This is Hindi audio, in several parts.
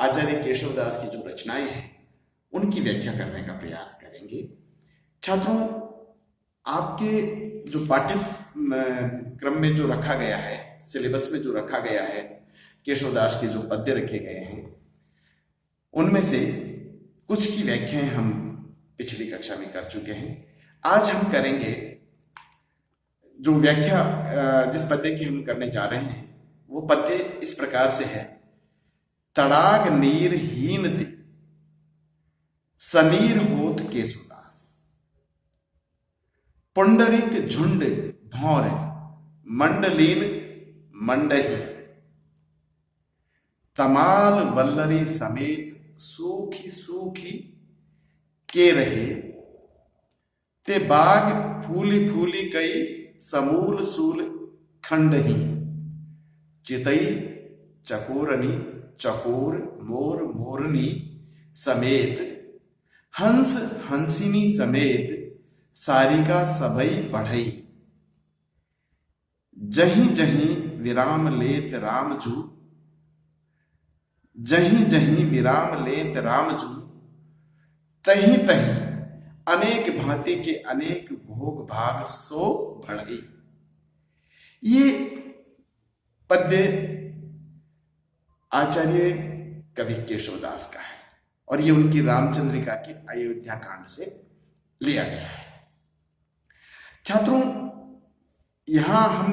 आचार्य केशवदास की जो रचनाएं हैं उनकी व्याख्या करने का प्रयास करेंगे। छात्रों, आपके जो पाठ्य क्रम में जो रखा गया है, सिलेबस में जो रखा गया है, केशवदास के जो पद्य रखे गए हैं उनमें से कुछ की व्याख्याएं हम पिछली कक्षा में कर चुके हैं। आज हम करेंगे जो व्याख्या जिस पद्य की हम करने जा रहे हैं वो पद्य इस प्रकार से है। तड़ाग नीर हीन दे सनीर होत केशवदास, पुंडरिक झुंड भौर मंडलीन मंडही, तमाल वल्लरी समेत सूखी सूखी के रहे, ते बाग फूली फूली कई समूल सूल खंडही, चितई चकोरनी चकोर मोर मोरनी समेत, हंस हंसिनी समेत सारिका सबई बढ़ई, जहीं जहीं विराम लेत रामजू, जहीं जहीं विराम लेत रामजू, तहीं तहीं अनेक भांति के अनेक भोग भाग सो बढ़ई। ये पद्य आचार्य कवि केशवदास का है और ये उनकी रामचंद्रिका के अयोध्या कांड से लिया गया है। छात्रों, यहां हम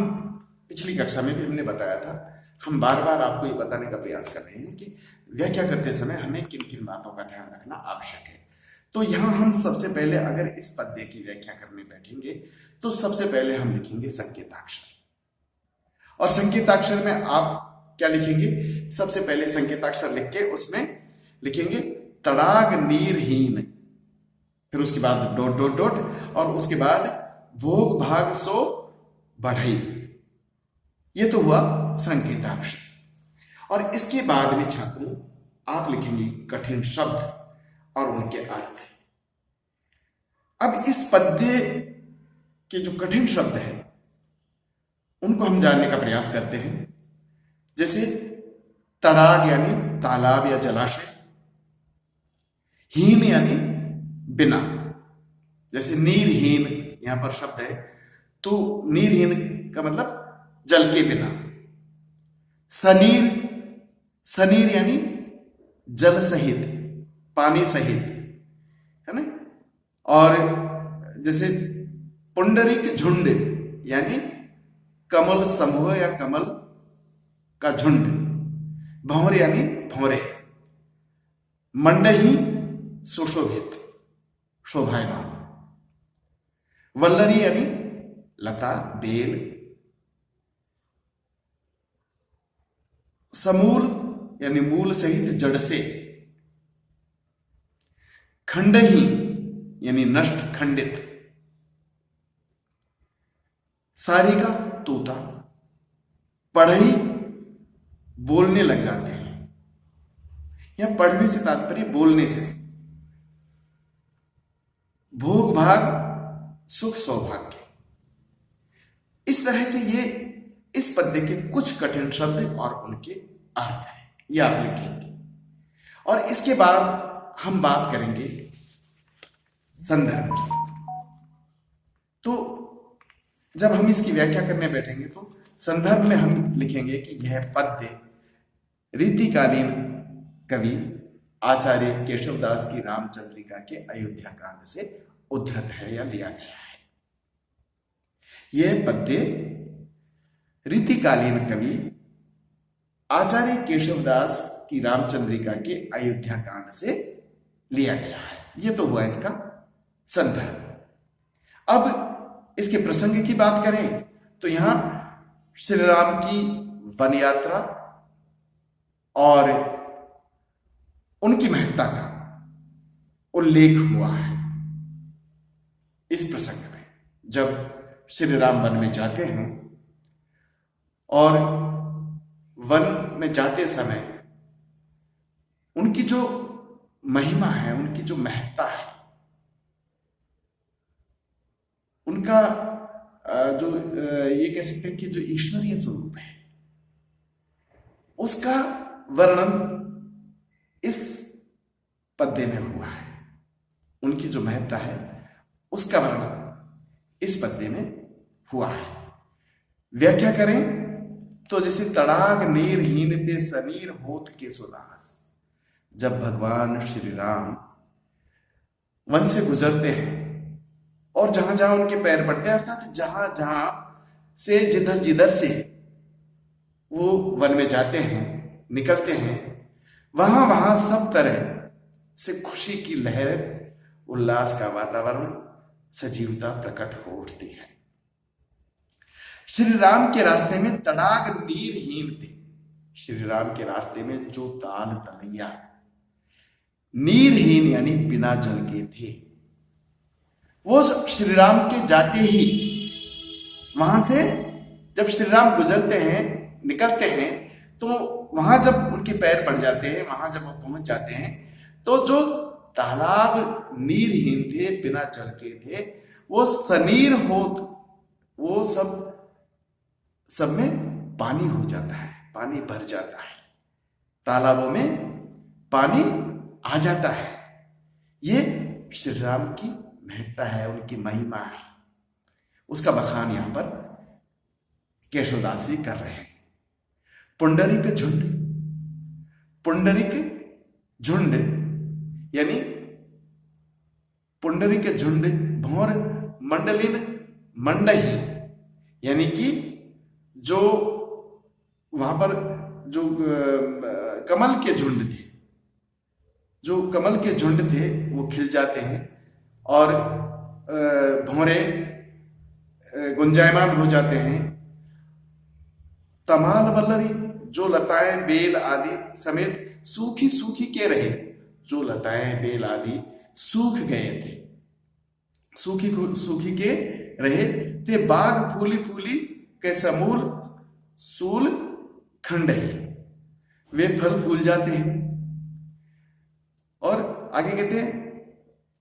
पिछली कक्षा में भी हमने बताया था, हम बार बार आपको ये बताने का प्रयास कर रहे हैं कि व्याख्या करते समय हमें किन किन बातों का ध्यान रखना आवश्यक है। तो यहां हम सबसे पहले अगर इस पद्य की व्याख्या करने बैठेंगे तो सबसे पहले हम लिखेंगे संकेताक्षर। और संकेताक्षर में आप क्या लिखेंगे? सबसे पहले संकेताक्षर लिख के उसमें लिखेंगे तड़ाग नीरहीन, फिर उसके बाद डॉट डॉट डॉट और उसके बाद भोग भाग सो बढ़ई। ये तो हुआ संकेताक्षर। और इसके बाद में छात्रों आप लिखेंगे कठिन शब्द और उनके अर्थ। अब इस पद्य के जो कठिन शब्द है उनको हम जानने का प्रयास करते हैं। जैसे तड़ाग यानी तालाब या जलाशय, हीन यानी बिना, जैसे नीरहीन यहां पर शब्द है तो नीरहीन का मतलब जल के बिना। सनीर, सनीर यानी जल सहित, पानी सहित, है ना। और जैसे पुंडरिक झुंड यानी कमल समूह या कमल का झुंड, भौर यानी भौरे, मंडही सुशोभित शोभायमान, वल्लरी यानी लता बेल, समूल यानी मूल सहित जड़ से, खंडही यानी नष्ट खंडित, सारिका तोता, पढ़ई बोलने लग जाते हैं, या पढ़ने से तात्पर्य बोलने से, भोग भाग सुख सौभाग्य। इस तरह से ये इस पद्य के कुछ कठिन शब्द और उनके अर्थ हैं, ये आप लिखेंगे। और इसके बाद हम बात करेंगे संदर्भ की। तो जब हम इसकी व्याख्या करने बैठेंगे तो संदर्भ में हम लिखेंगे कि यह पद्य रीतिकालीन कवि आचार्य केशवदास की रामचंद्रिका के अयोध्या कांड से उद्धृत है या लिया गया है। यह पद्य रीतिकालीन कवि आचार्य केशवदास की रामचंद्रिका के अयोध्या कांड से लिया गया है। यह तो हुआ इसका संदर्भ। अब इसके प्रसंग की बात करें तो यहां श्री राम की वन यात्रा और उनकी महत्ता का उल्लेख हुआ है इस प्रसंग में। जब श्री राम वन में जाते हैं और वन में जाते समय उनकी जो महिमा है, उनकी जो महत्ता है, उनका जो ये कह सकते हैं कि जो ईश्वरीय स्वरूप है उसका वर्णन पद्य में हुआ है, उनकी जो महत्ता है उसका वर्णन इस पद्य में हुआ है। व्याख्या करें तो जैसे तड़ाग नीरहीन पे सनीर होत के सुदास। जब भगवान श्री राम वन से गुजरते हैं और जहां जहां उनके पैर पड़ते हैं, अर्थात जहां जहां से जिधर जिधर से वो वन में जाते हैं, निकलते हैं, वहां वहां सब तरह से खुशी की लहर, उल्लास का वातावरण, सजीवता प्रकट हो उठती है। श्री राम के रास्ते में तड़ाग नीरहीन थे। श्री राम के रास्ते में जो ताल तलैया नीरहीन यानी बिना जल के थे, वो श्री राम के जाते ही वहां से जब श्री राम गुजरते हैं, निकलते हैं, तो वहां जब उनके पैर पड़ जाते हैं, वहां जब वो पहुंच जाते हैं, तो जो तालाब नीरहीन थे, बिना जल के थे, वो सनीर होत, वो सब में पानी हो जाता है, पानी भर जाता है, तालाबों में पानी आ जाता है। ये श्री राम की महत्ता है, उनकी महिमा है, उसका बखान यहां पर केशवदास जी कर रहे हैं। पुंडरिक झुंड, पुंडरिक झुंड यानी पुंडरिक झुंड भौर मंडलिन मंडही, यानी कि जो वहां पर जो कमल के झुंड थे, जो कमल के झुंड थे वो खिल जाते हैं और भौरे गुंजायमान हो जाते हैं। तमाल वल्लरी, जो लताएं बेल आदि समेत सूखी सूखी के रहे, जो लताएं बेल आदि सूख गए थे, सूखी सूखी के रहे थे। बाग फूली फूली के समूल सूल खंडही, वे फल फूल जाते हैं। और आगे कहते हैं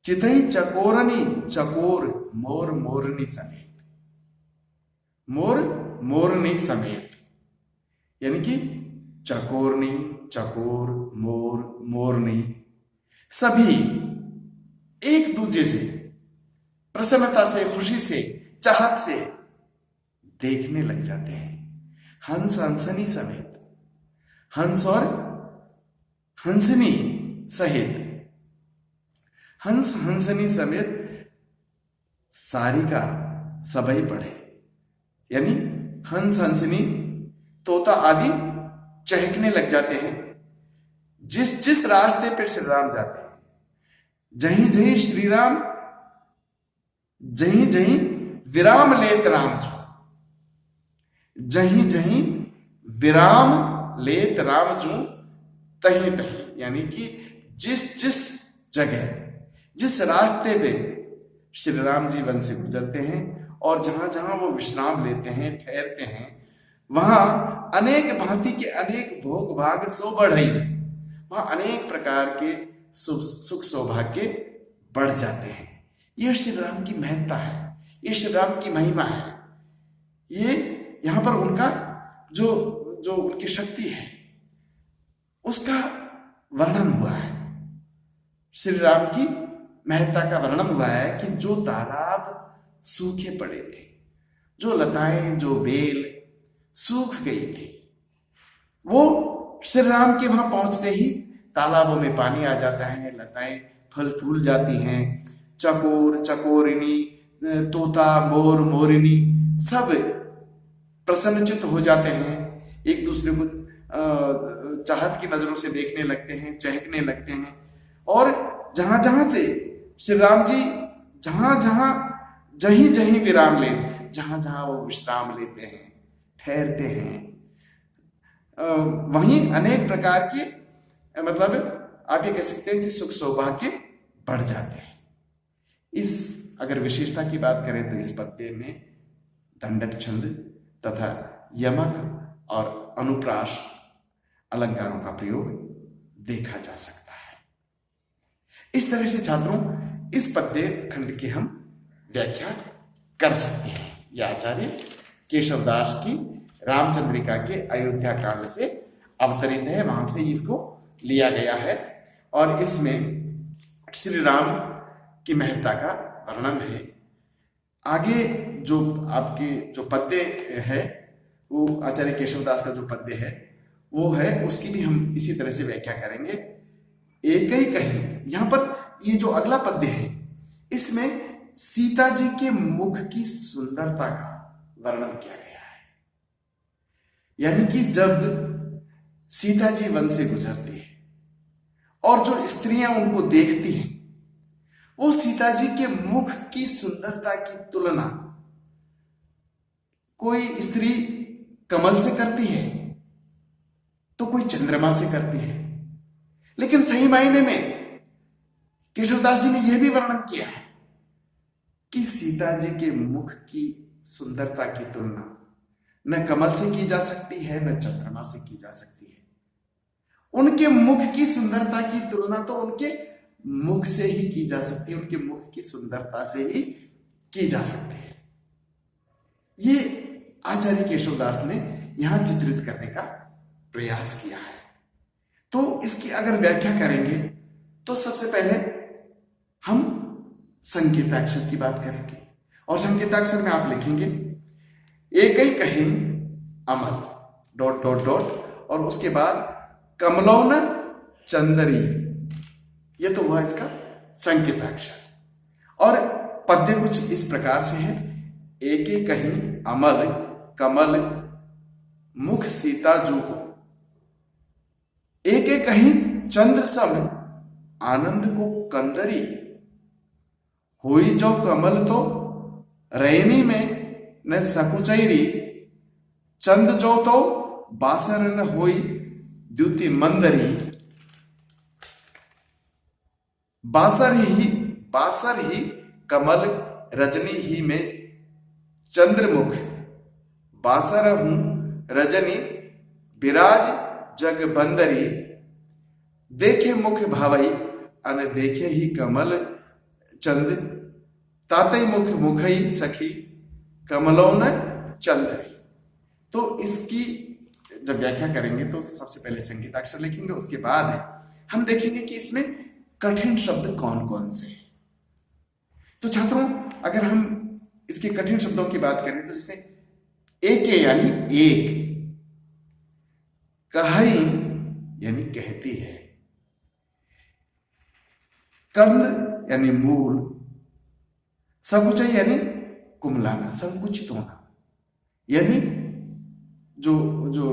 चितई चकोरनी चकोर मोर मोरनी समेत, मोर मोरनी समेत, यानी कि चकोरनी, चकोर, मोर, मोरनी सभी एक दूसरे से प्रसन्नता से, खुशी से, चाहत से देखने लग जाते हैं। हंस हंसनी समेत, हंस और हंसनी सहित, हंस हंसनी समेत सारिका सबई पढ़े, यानी हंस हंसनी तोता आदि चहकने लग जाते हैं। जिस जिस रास्ते पर श्री राम जाते हैं, जहीं जहीं श्री राम, जहीं जहीं विराम लेत राम जू, जहीं जहीं विराम लेत राम जू तहीं तहीं, यानी कि जिस जिस जगह, जिस रास्ते पे श्री राम जी वन से गुजरते हैं और जहां जहां वो विश्राम लेते हैं, ठहरते हैं, वहां अनेक भांति के अनेक भोग भाग सो बढ़ई, वहां अनेक प्रकार के सुख सौभाग्य बढ़ जाते हैं। यह श्री राम की महत्ता है, ये श्री राम की महिमा है। ये यहां पर उनका जो जो उनकी शक्ति है उसका वर्णन हुआ है। श्री राम की महत्ता का वर्णन हुआ है कि जो तालाब सूखे पड़े थे, जो लताएं, जो बेल सूख गई थी, वो श्री राम के वहां पहुंचते ही तालाबों में पानी आ जाता है, लताएं फल फूल जाती हैं, चकोर, चकोरिनी, तोता, मोर, मोरिनी सब प्रसन्नचित्त हो जाते हैं, एक दूसरे को चाहत की नजरों से देखने लगते हैं, चहकने लगते हैं। और जहां जहां से श्री राम जी जहां जहां जहीं जहीं विराम ले, जहां जहां वो विश्राम लेते हैं, ठहरते हैं, वहीं अनेक प्रकार के मतलब आगे कह सकते हैं कि सुख सौभाग्य बढ़ जाते हैं। इस अगर विशेषता की बात करें तो इस पद्य में दंडक छंद तथा यमक और अनुप्रास अलंकारों का प्रयोग देखा जा सकता है। इस तरह से छात्रों इस पद्य खंड की हम व्याख्या कर सकते हैं। यह आचार्य केशवदास की रामचंद्रिका के अयोध्या कांड से अवतरित है, वहां से इसको लिया गया है और इसमें श्री राम की महत्ता का वर्णन है। आगे जो आपके जो पद्य है वो आचार्य केशवदास का जो पद्य है वो है, उसकी भी हम इसी तरह से व्याख्या करेंगे। एक ही कहीं, यहां पर ये जो अगला पद्य है इसमें सीता जी के मुख की सुंदरता का वर्णन किया गया है। यानी कि जब सीता जी वन से गुजरती है और जो स्त्रियां उनको देखती हैं, वो सीता जी के मुख की सुंदरता की तुलना कोई स्त्री कमल से करती है तो कोई चंद्रमा से करती है, लेकिन सही मायने में केशवदास जी ने यह भी वर्णन किया है कि सीता जी के मुख की सुंदरता की तुलना न कमल से की जा सकती है न चंद्रमा से की जा सकती है। उनके मुख की सुंदरता की तुलना तो उनके मुख से ही की जा सकती है, उनके मुख की सुंदरता से ही की जा सकती है। ये आचार्य केशवदास ने यहां चित्रित करने का प्रयास किया है। तो इसकी अगर व्याख्या करेंगे तो सबसे पहले हम संकेताक्षर की बात करेंगे, और संकेताक्षर में आप लिखेंगे एक ही कहीं अमल डॉट डॉट डॉट और उसके बाद कमलौन चंदरी, ये तो हुआ इसका संकेताक्षर। और पद्य कुछ इस प्रकार से है, एक ही कहीं अमल कमल मुख सीता जू को, एक एक कहीं चंद्र सम आनंद को कंदरी, हुई जो कमल तो रैनी में न सकुचैरी, चंद जो तो बासर न होई द्युति मंदरी, बासर ही कमल रजनी ही में चंद्रमुख, बासर हूं रजनी विराज जग बंदरी, देखे मुख भावई अन देखे ही कमल चंद, तातई मुख मुखई सखी कमलौन चंदरी। तो इसकी जब व्याख्या करेंगे तो सबसे पहले संकेताक्षर लिखेंगे, उसके बाद हम देखेंगे कि इसमें कठिन शब्द कौन कौन से हैं। तो छात्रों, अगर हम इसके कठिन शब्दों की बात करें तो जैसे एक यानी एक, कही यानी कहती है, कंद यानी मूल, संकुचय यानी कुमलाना संकुचित होना, यानी जो जो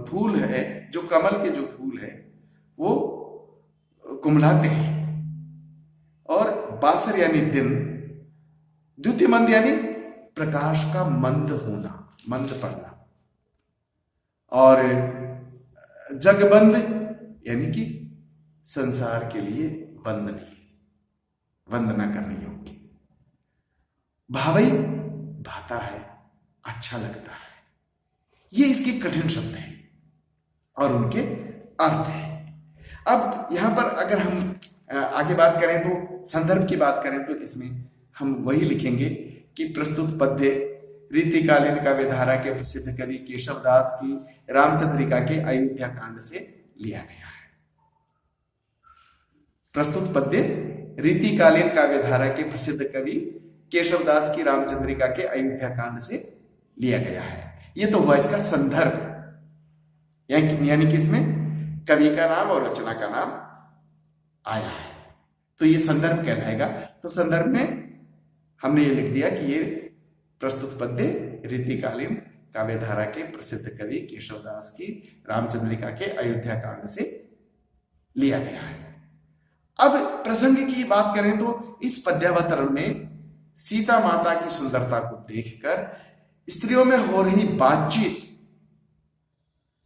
फूल है, जो कमल के जो फूल है वो कुमलाते हैं। और बासर यानी दिन, द्युतिमंद यानी प्रकाश का मंद होना, मंद पड़ना, और जगबंद यानी कि संसार के लिए वंदनीय, वंदना करने योग्य। भावई भाता है, अच्छा लगता है। ये इसके कठिन शब्द हैं और उनके अर्थ हैं। अब यहां पर अगर हम आगे बात करें तो संदर्भ की बात करें तो इसमें हम वही लिखेंगे कि प्रस्तुत पद्य रीतिकालीन काव्यधारा के प्रसिद्ध कवि केशवदास की रामचंद्रिका के अयोध्या कांड से लिया गया है। प्रस्तुत पद्य रीतिकालीन काव्यधारा के प्रसिद्ध कवि केशवदास की रामचंद्रिका के अयोध्या कांड से लिया गया है। ये तो हुआ इसका संदर्भ, यानी कि इसमें कवि का नाम और रचना का नाम आया है, तो ये संदर्भ कहलाएगा। तो संदर्भ में हमने ये लिख दिया कि ये प्रस्तुत पद्य रीतिकालीन काव्यधारा के प्रसिद्ध कवि केशवदास की रामचंद्रिका के अयोध्या कांड से लिया गया है। अब प्रसंग की बात करें तो इस पद्यावतरण में सीता माता की सुंदरता को देखकर स्त्रियों में हो रही बातचीत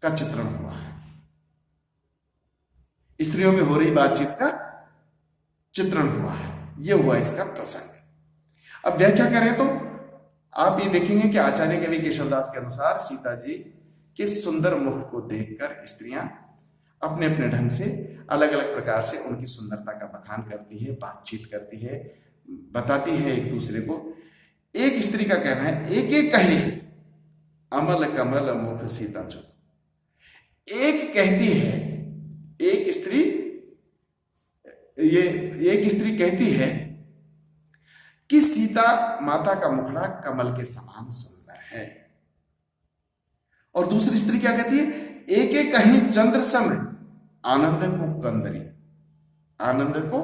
का चित्रण हुआ है। स्त्रियों में हो रही बातचीत का चित्रण हुआ है, यह हुआ इसका प्रसंग। अब व्याख्या करें तो आप ये देखेंगे कि आचार्य कवि केशवदास के अनुसार सीता जी के सुंदर मुख को देखकर स्त्रियां अपने अपने ढंग से अलग अलग प्रकार से उनकी सुंदरता का बखान करती है, बातचीत करती है, बताती है एक दूसरे को। एक स्त्री का कहना है एक एक कहे अमल कमल मुख सीता जो, एक कहती है, एक स्त्री ये एक स्त्री कहती है कि सीता माता का मुखड़ा कमल के समान सुंदर है, और दूसरी स्त्री क्या कहती है, एक एक कहीं चंद्र सम आनंद को कंदरी, आनंद को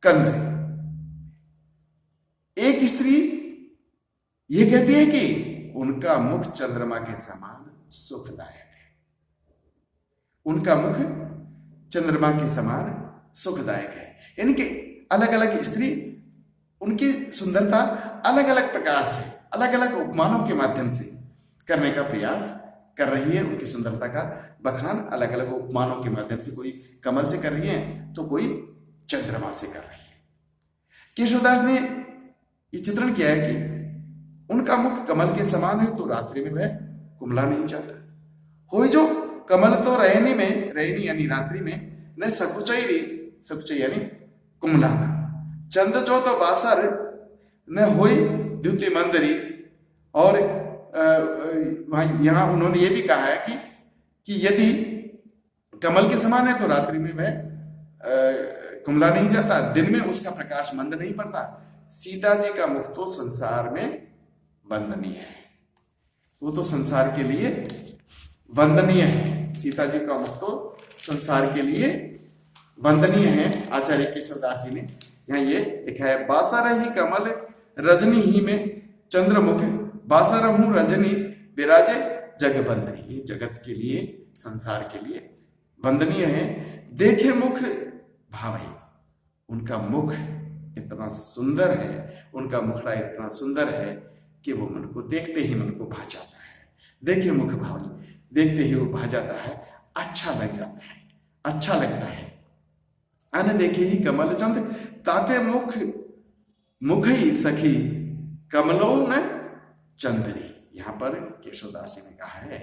कंदरी। एक स्त्री ये कहती है कि उनका मुख चंद्रमा के समान सुखदायक है, उनका मुख चंद्रमा के समान सुखदायक है। यानी कि अलग अलग स्त्री उनकी सुंदरता अलग अलग प्रकार से, अलग अलग उपमानों के माध्यम से करने का प्रयास कर रही है। उनकी सुंदरता का बखान अलग अलग उपमानों के माध्यम से, कोई कमल से कर रही है तो कोई चंद्रमा से कर रही है। केशवदास ने ये चित्रण किया है कि उनका मुख कमल के समान है तो रात्रि में वह कुमला नहीं जाता, हो जो कमल तो रहनी में, रहनी यानी रात्रि में, न सकुचैरी, सकुचै यानी कुमलाना, चंद जो तो बासर न होई द्युति मंदरी। और यहां उन्होंने ये भी कहा है कि यदि कमल के समान है तो रात्रि में वह कुमला नहीं जाता, दिन में उसका प्रकाश मंद नहीं पड़ता। सीता जी का मुख तो संसार में वंदनीय है, वो तो संसार के लिए वंदनीय है। सीता जी का मुख तो संसार के लिए वंदनीय है। आचार्य केशवदास जी ने यहाँ ये लिखा है, बासा रही कमल रजनी ही में चंद्रमुख, बासा रहूं रजनी विराजे जगबंदनी। ये जगत के लिए, संसार के लिए वंदनीय है। देखे मुख भावई, उनका मुख इतना सुंदर है, उनका मुखड़ा इतना सुंदर है कि वो मन को देखते ही मन को भा जाता है। देखे मुख भावई, देखते ही वो भा जाता है, अच्छा लग जाता है, अच्छा लगता है। अन देखे ही कमल चंद ताते मुख मुखई सखी कमलो न चंदरी। यहां पर केशवदास जी ने कहा है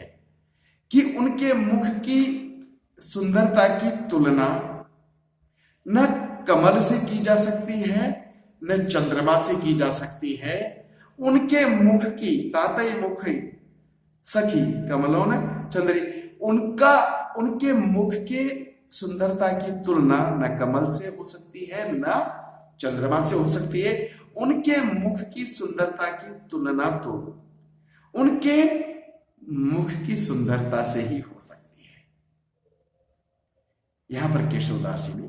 कि उनके मुख की सुंदरता की तुलना न कमल से की जा सकती है, न चंद्रमा से की जा सकती है। उनके मुख की तातई मुख सखी कमलों न चंद्री, उनके मुख के सुंदरता की तुलना न कमल से हो सकती है न चंद्रमा से हो सकती है। उनके मुख की सुंदरता की तुलना तो उनके मुख की सुंदरता से ही हो सकती है। यहां पर केशवदास जी ने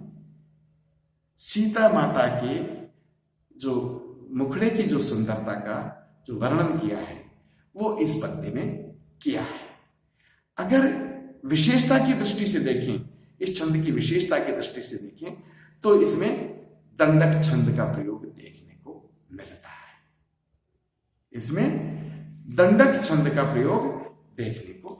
सीता माता के जो मुखड़े की जो सुंदरता का जो वर्णन किया है वो इस पद्य में किया है। अगर विशेषता की दृष्टि से देखें, इस छंद की विशेषता की दृष्टि से देखें तो इसमें दंडक छंद का प्रयोग देखने को मिलता है। इसमें दंडक छंद का प्रयोग देखने को